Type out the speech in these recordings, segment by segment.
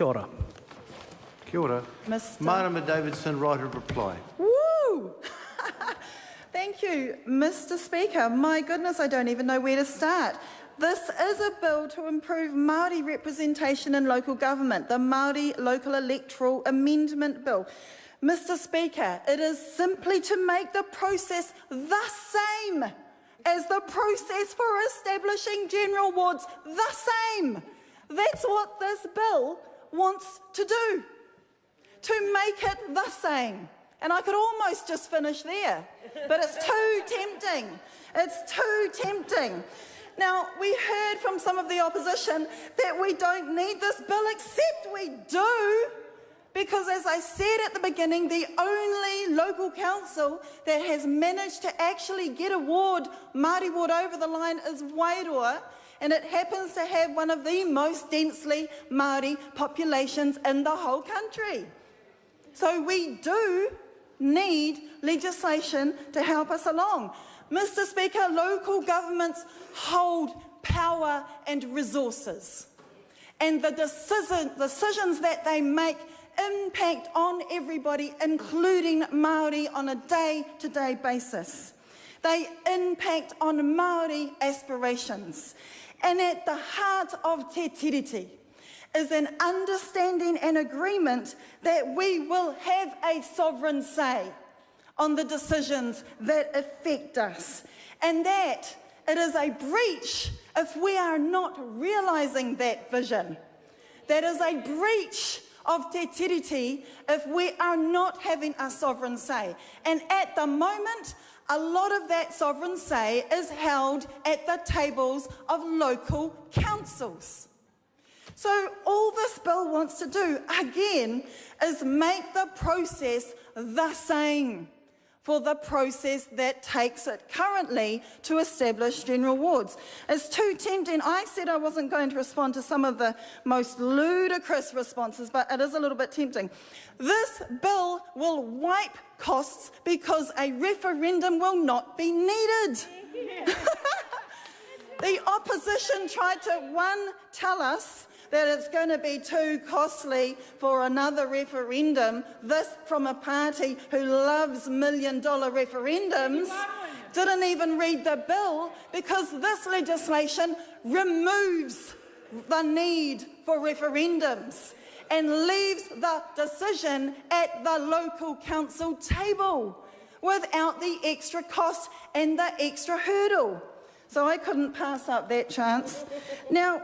Kia ora. Kia ora. Marama Davidson, right of reply. Woo! Thank you, Mr. Speaker. My goodness, I don't even know where to start. This is a bill to improve Māori representation in local government, the Māori Local Electoral Amendment Bill. Mr. Speaker, it is simply to make the process the same as the process for establishing general wards, the same. That's what this bill wants to do, to make it the same. And I could almost just finish there, but it's too tempting. It's too tempting. Now, we heard from some of the opposition that we don't need this bill, except we do, because as I said at the beginning, the only local council that has managed to actually get a ward, Māori ward, over the line is Wairoa, and it happens to have one of the most densely Māori populations in the whole country. So we do need legislation to help us along. Mr. Speaker, local governments hold power and resources, and the decisions that they make impact on everybody, including Māori, on a day-to-day basis. They impact on Māori aspirations. And at the heart of Te Tiriti is an understanding and agreement that we will have a sovereign say on the decisions that affect us, and that it is a breach if we are not realising that vision. That is a breach of Te Tiriti if we are not having a sovereign say. And at the moment, a lot of that sovereign say is held at the tables of local councils. So all this bill wants to do, again, is make the process the same for the process that takes it currently to establish general wards. It's too tempting. I said I wasn't going to respond to some of the most ludicrous responses, but it is a little bit tempting. This bill will wipe costs because a referendum will not be needed. The opposition tried to, tell us that it's going to be too costly for another referendum. This from a party who loves million-dollar referendums, didn't even read the bill, because this legislation removes the need for referendums and leaves the decision at the local council table without the extra cost and the extra hurdle. So I couldn't pass up that chance. Now,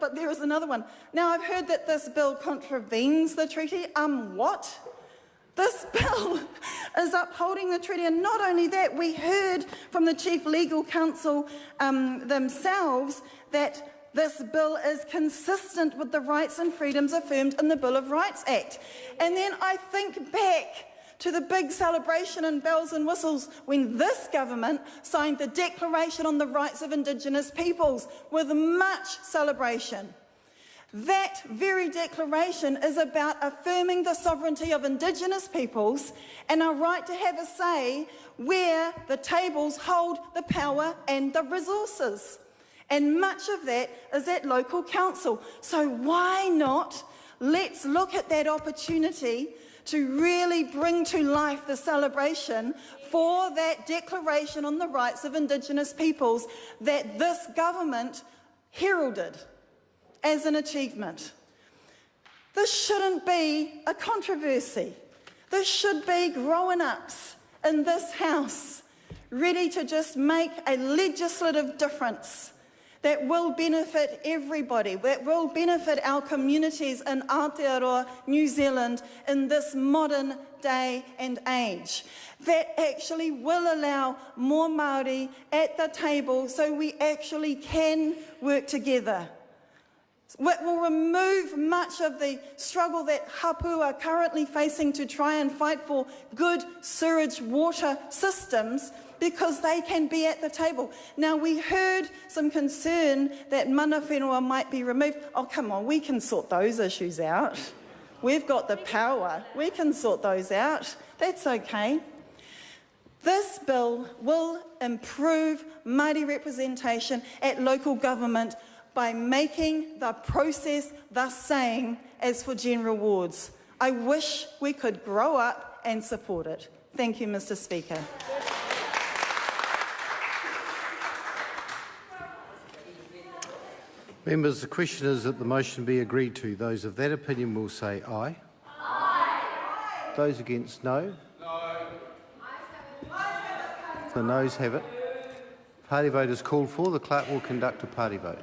but there is another one. Now, I've heard that this bill contravenes the treaty. What? This bill is upholding the treaty, and not only that, we heard from the Chief Legal Counsel themselves that this bill is consistent with the rights and freedoms affirmed in the Bill of Rights Act. And then I think back to the big celebration and bells and whistles when this government signed the Declaration on the Rights of Indigenous Peoples with much celebration. That very declaration is about affirming the sovereignty of Indigenous peoples and our right to have a say where the tables hold the power and the resources. And much of that is at local council. So why not? Let's look at that opportunity to really bring to life the celebration for that Declaration on the Rights of Indigenous Peoples that this government heralded as an achievement. This shouldn't be a controversy. This should be grown-ups in this House ready to just make a legislative difference that will benefit everybody, that will benefit our communities in Aotearoa, New Zealand, in this modern day and age, that actually will allow more Māori at the table so we actually can work together. It will remove much of the struggle that hapu are currently facing to try and fight for good sewage water systems, because they can be at the table. Now, we heard some concern that mana whenua might be removed. Oh, come on, we can sort those issues out. We've got the power. We can sort those out. That's okay. This bill will improve Māori representation at local government by making the process the same as for general wards. I wish we could grow up and support it. Thank you, Mr. Speaker. Members, the question is that the motion be agreed to. Those of that opinion will say aye. Aye. Those against, no. No. The noes have it. Party vote is called for. The clerk will conduct a party vote.